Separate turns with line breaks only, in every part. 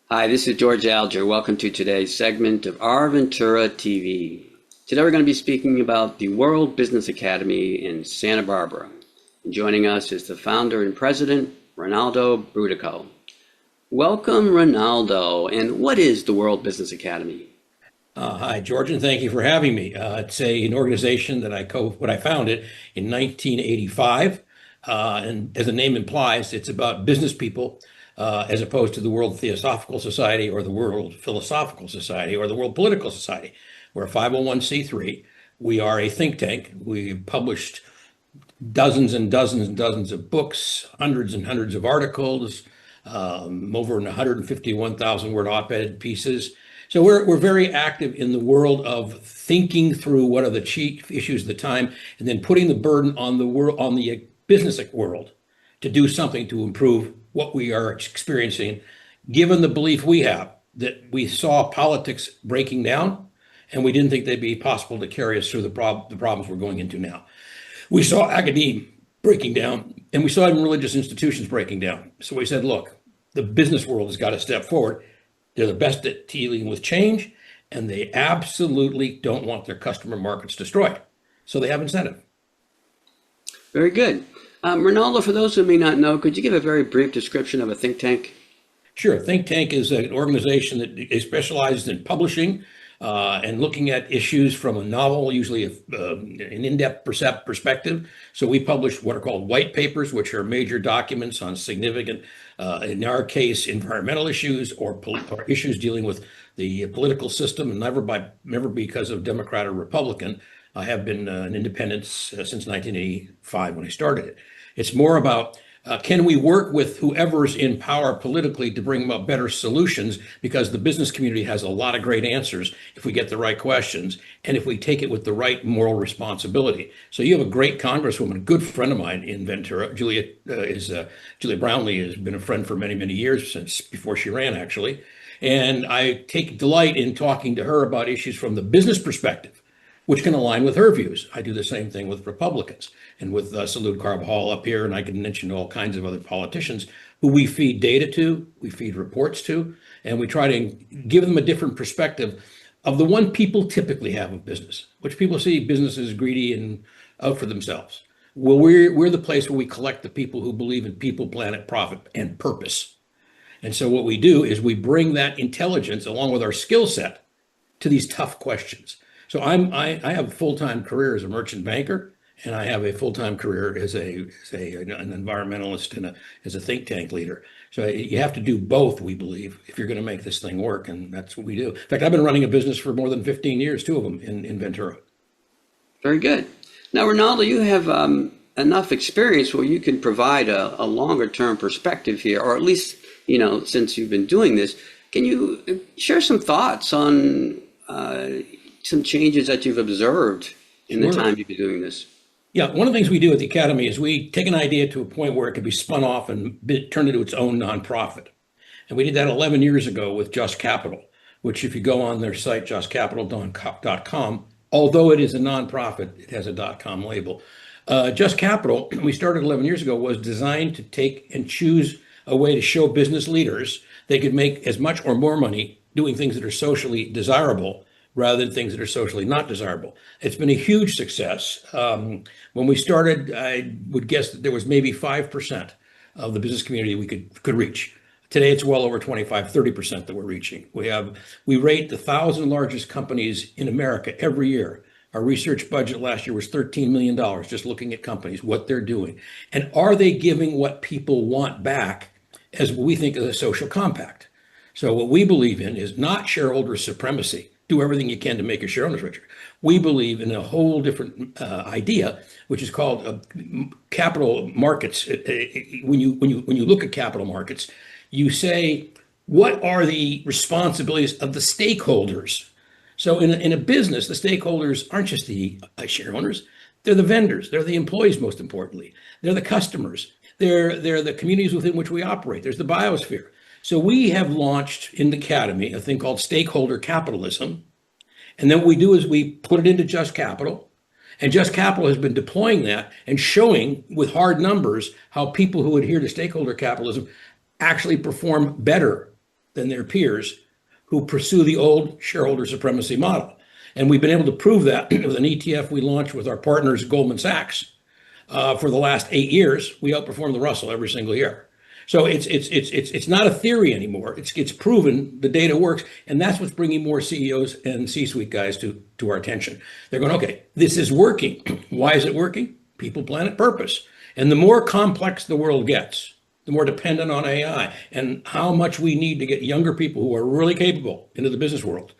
Hi, this is George Alger. Welcome to today's segment of OurVentura TV. Today we're going to be speaking about the World Business Academy in Santa Barbara. And joining us is the founder and president, Rinaldo Brutoco. Welcome, Rinaldo. And what is the World Business Academy?
Hi, George, and thank you for having me. It's an organization that I founded in 1985, and as the name implies, it's about business people, as opposed to the World Theosophical Society or the World Philosophical Society or the World Political Society. We're a 501c3. We are a think tank. We published dozens and dozens and dozens of books, hundreds and hundreds of articles, over 151,000 word op-ed pieces. So we're very active in the world of thinking through what are the chief issues of the time, and then putting the burden on the business world to do something to improve what we are experiencing, given the belief we have that we saw politics breaking down, and we didn't think they'd be possible to carry us through the problems we're going into now. We saw academia breaking down, and we saw even religious institutions breaking down. So we said, look, the business world has got to step forward. They're the best at dealing with change, and they absolutely don't want their customer markets destroyed. So they have incentive.
Very good. Rinaldo, for those who may not know, could you give a very brief description of a think tank?
Sure. Think tank is an organization that is specialized in publishing and looking at issues from a novel, usually an in-depth perspective. So we publish what are called white papers, which are major documents on significant, in our case, environmental issues or issues dealing with the political system, and never because of Democrat or Republican. I have been an independent since 1985 when I started it. It's more about can we work with whoever's in power politically to bring about better solutions, because the business community has a lot of great answers if we get the right questions and if we take it with the right moral responsibility. So you have a great congresswoman, a good friend of mine in Ventura. Julia Brownlee has been a friend for many, many years, since before she ran, actually. And I take delight in talking to her about issues from the business perspective, which can align with her views. I do the same thing with Republicans and with Salud Carbajal up here, and I can mention all kinds of other politicians who we feed data to, we feed reports to, and we try to give them a different perspective of the one people typically have of business, which people see business as greedy and out for themselves. Well, we're the place where we collect the people who believe in people, planet, profit, and purpose. And so what we do is we bring that intelligence along with our skill set to these tough questions. So I have a full-time career as a merchant banker, and I have a full-time career as an environmentalist and as a think tank leader. So you have to do both, we believe, if you're going to make this thing work, and that's what we do. In fact, I've been running a business for more than 15 years, two of them in Ventura.
Very good. Now, Rinaldo, you have enough experience where you can provide a longer-term perspective here, or at least, since you've been doing this. Can you share some thoughts on some changes that you've observed in the time you've been doing this?
Yeah, one of the things we do at the Academy is we take an idea to a point where it can be spun off and turned into its own nonprofit. And we did that 11 years ago with JustCapital, which if you go on their site, JustCapital.com, although it is a nonprofit, it has a .com label. JustCapital, we started 11 years ago, was designed to take and choose a way to show business leaders they could make as much or more money doing things that are socially desirable rather than things that are socially not desirable. It's been a huge success. When we started, I would guess that there was maybe 5% of the business community we could reach. Today, it's well over 25, 30% that we're reaching. We rate the 1,000 largest companies in America every year. Our research budget last year was $13 million, just looking at companies, what they're doing. And are they giving what people want back as what we think is a social compact? So what we believe in is not shareholder supremacy. Do everything you can to make your shareholders richer. We believe in a whole different idea, which is called capital markets. When you look at capital markets, you say, what are the responsibilities of the stakeholders? So in a business, the stakeholders aren't just the shareholders; they're the vendors, they're the employees, most importantly, they're the customers, they're the communities within which we operate. There's the biosphere. So we have launched in the Academy a thing called Stakeholder Capitalism. And then what we do is we put it into JustCapital. And JustCapital has been deploying that and showing with hard numbers how people who adhere to stakeholder capitalism actually perform better than their peers who pursue the old shareholder supremacy model. And we've been able to prove that with an ETF we launched with our partners, Goldman Sachs. For the last 8 years, we outperform the Russell every single year. So it's not a theory anymore. It's proven the data works, and that's what's bringing more CEOs and C-suite guys to our attention. They're going, okay, this is working. Why is it working? People, planet, purpose. And the more complex the world gets, the more dependent on AI and how much we need to get younger people who are really capable into the business world,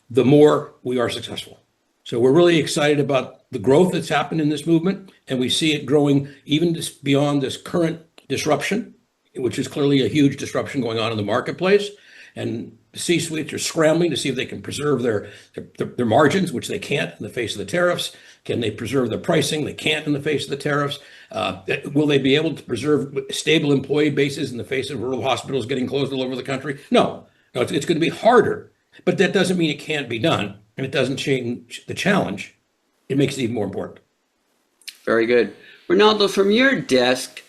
the more we are successful. So we're really excited about the growth that's happened in this movement, and we see it growing even beyond this current disruption, which is clearly a huge disruption going on in the marketplace. And the C-suites are scrambling to see if they can preserve their margins, which they can't in the face of the tariffs. Can they preserve their pricing? They can't in the face of the tariffs. Will they be able to preserve stable employee bases in the face of rural hospitals getting closed all over the country? No, it's going to be harder, but that doesn't mean it can't be done. And it doesn't change the challenge. It makes it even more important.
Very good. Rinaldo, from your desk,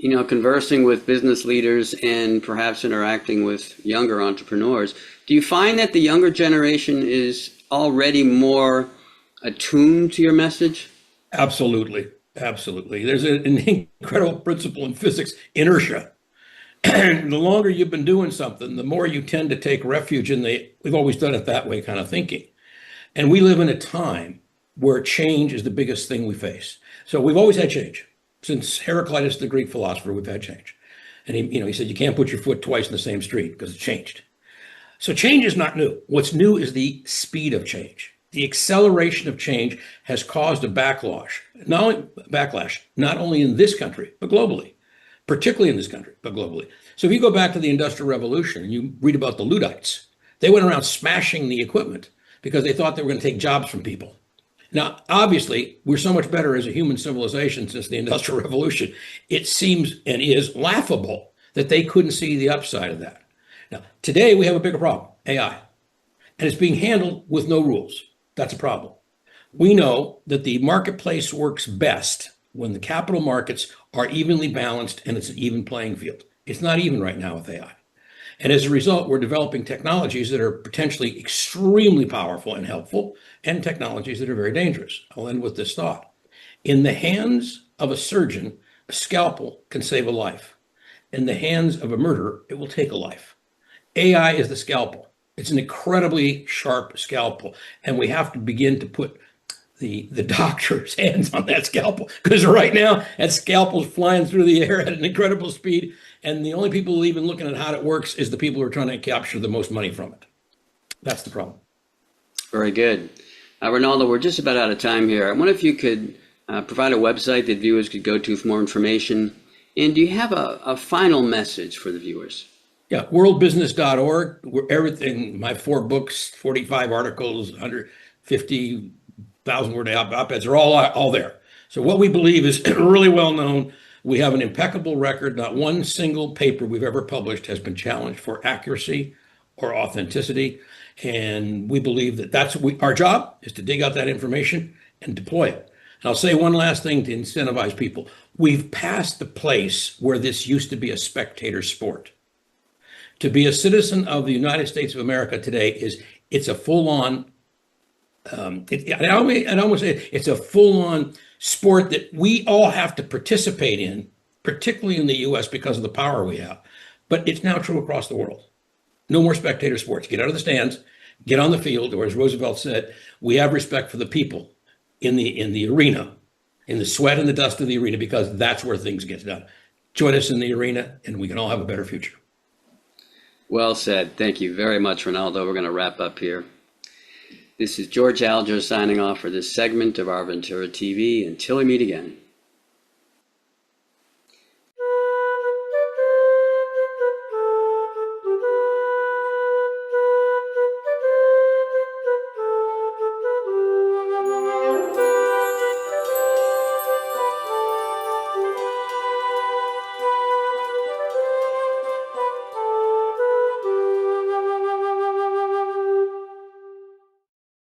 conversing with business leaders and perhaps interacting with younger entrepreneurs, do you find that the younger generation is already more attuned to your message?
Absolutely. Absolutely. There's an incredible principle in physics, inertia. The longer you've been doing something, the more you tend to take refuge in we've always done it that way kind of thinking. And we live in a time where change is the biggest thing we face. So we've always had change. Since Heraclitus, the Greek philosopher, we've had change. And he said, you can't put your foot twice in the same street because it's changed. So change is not new. What's new is the speed of change. The acceleration of change has caused a backlash, not only in this country, but globally, particularly in this country, but globally. So if you go back to the Industrial Revolution and you read about the Luddites, they went around smashing the equipment because they thought they were going to take jobs from people. Now, obviously, we're so much better as a human civilization since the Industrial Revolution. It seems and is laughable that they couldn't see the upside of that. Now, today we have a bigger problem, AI, and it's being handled with no rules. That's a problem. We know that the marketplace works best when the capital markets are evenly balanced and it's an even playing field. It's not even right now with AI. And as a result, we're developing technologies that are potentially extremely powerful and helpful, and technologies that are very dangerous. I'll end with this thought. In the hands of a surgeon, a scalpel can save a life. In the hands of a murderer, it will take a life. AI is the scalpel. It's an incredibly sharp scalpel, and we have to begin to put the doctor's hands on that scalpel, because right now that scalpel's flying through the air at an incredible speed, and the only people even looking at how it works is the people who are trying to capture the most money from it. That's the problem.
Very good. Rinaldo, we're just about out of time here. I wonder if you could provide a website that viewers could go to for more information. And do you have a final message for the viewers?
Yeah, worldbusiness.org, where everything, my 4 books, 45 articles, 150,000 word op-eds are all there. So what we believe is really well known. We have an impeccable record. Not one single paper we've ever published has been challenged for accuracy or authenticity. And we believe that our job is to dig out that information and deploy it. And I'll say one last thing to incentivize people. We've passed the place where this used to be a spectator sport. To be a citizen of the United States of America today it's a full-on, I almost say it's a full-on sport that we all have to participate in, particularly in the US because of the power we have. But it's now true across the world. No more spectator sports. Get out of the stands, get on the field, or as Roosevelt said, we have respect for the people in the arena, in the sweat and the dust of the arena, because that's where things get done. Join us in the arena and we can all have a better future.
Well said. Thank you very much, Rinaldo. We're going to wrap up here. This is George Alger signing off for this segment of OurVentura TV. Until we meet again.